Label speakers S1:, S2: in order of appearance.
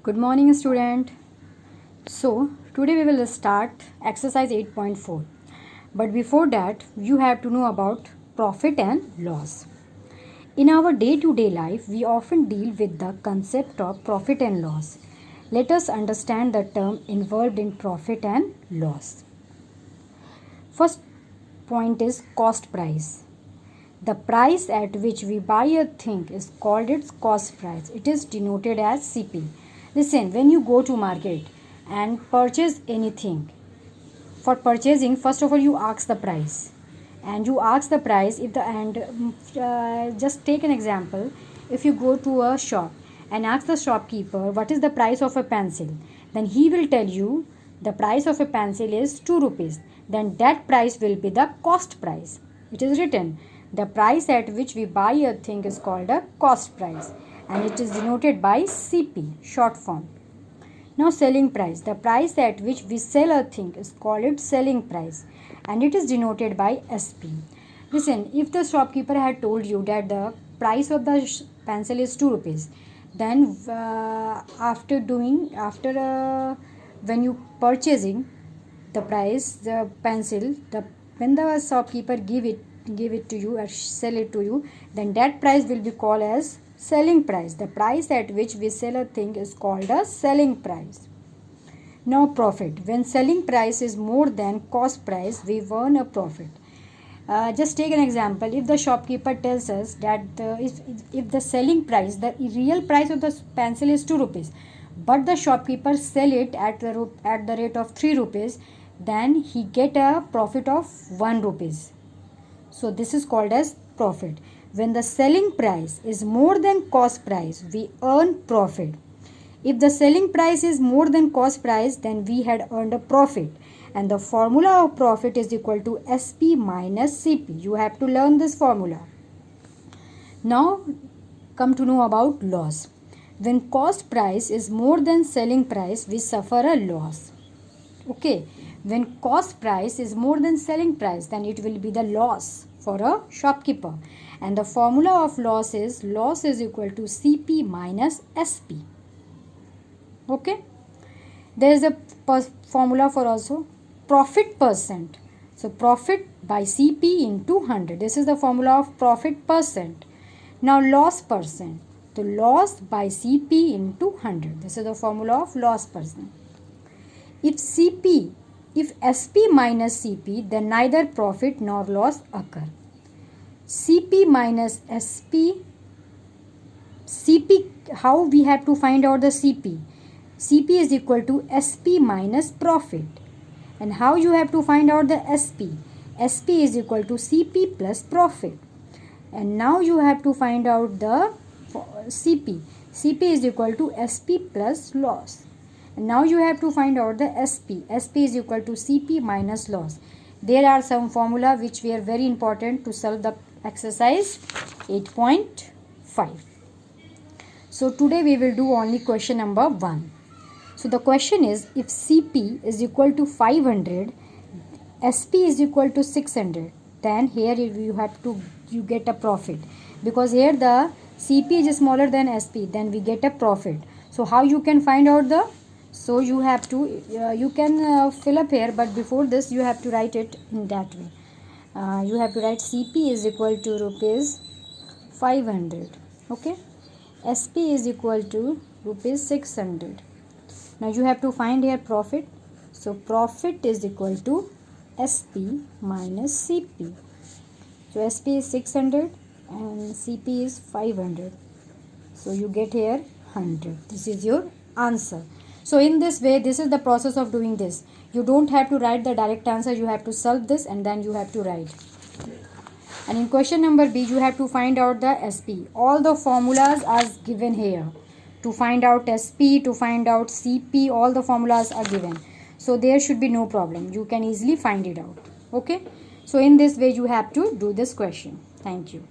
S1: Good morning, student. So, today we will start exercise 8.4. But before that, you have to know about profit and loss. In our day-to-day life, we often deal with the concept of profit and loss. Let us understand the term involved in profit and loss. First point is cost price. The price at which we buy a thing is called its cost price. It is denoted as CP. Listen, when you go to market and purchase anything, for purchasing, first of all, you ask the price. And you ask the price if just take an example. If you go to a shop and ask the shopkeeper what is the price of a pencil, then he will tell you the price of a pencil is 2 rupees. Then that price will be the cost price. It is written, the price at which we buy a thing is called a cost price, and it is denoted by CP, short form. Now selling price. The price at which we sell a thing is called its selling price, and it is denoted by SP. Listen, if the shopkeeper had told you that the price of the pencil is 2 rupees, then when you purchasing the price, the pencil, when the shopkeeper give it to you or sell it to you, then that price will be called as selling price. The price at which we sell a thing is called a selling price. Now profit. When selling price is more than cost price, we earn a profit. Just take an example. If the shopkeeper tells us that if the selling price, the real price of the pencil is 2 rupees, but the shopkeeper sell it at the rate of 3 rupees, then he get a profit of 1 rupees. So this is called as profit. When the selling price is more than cost price, we earn profit. If the selling price is more than cost price, then we had earned a profit. And the formula of profit is equal to SP minus CP. You have to learn this formula. Now come to know about loss. When cost price is more than selling price, we suffer a loss. Okay. When cost price is more than selling price, then it will be the loss for a shopkeeper. And the formula of loss is equal to CP minus SP. Okay. There is a formula for also profit percent. So profit by CP into 100. This is the formula of profit percent. Now loss percent. So loss by CP into 100. This is the formula of loss percent. If SP minus CP, then neither profit nor loss occur. CP minus SP. How we have to find out the CP? CP is equal to SP minus profit. And how you have to find out the SP? SP is equal to CP plus profit. And now you have to find out the CP. CP is equal to SP plus loss. And now you have to find out the SP. SP is equal to CP minus loss. There are some formula which were very important to solve the exercise 8.5. So today we will do only question number 1. So the question is, if CP is equal to 500, SP is equal to 600, then here you get a profit. Because here the CP is smaller than SP, then we get a profit. So how you can find out the? So you have to, you can fill up here, but before this you have to write it in that way. You have to write CP is equal to rupees 500. Okay. SP is equal to rupees 600. Now you have to find here profit. So profit is equal to SP minus CP. So SP is 600 and CP is 500. So you get here 100. This is your answer. So in this way, this is the process of doing this. You don't have to write the direct answer. You have to solve this and then you have to write. And in question number B, you have to find out the SP. All the formulas are given here. To find out SP, to find out CP, all the formulas are given. So there should be no problem. You can easily find it out. Okay. So in this way, you have to do this question. Thank you.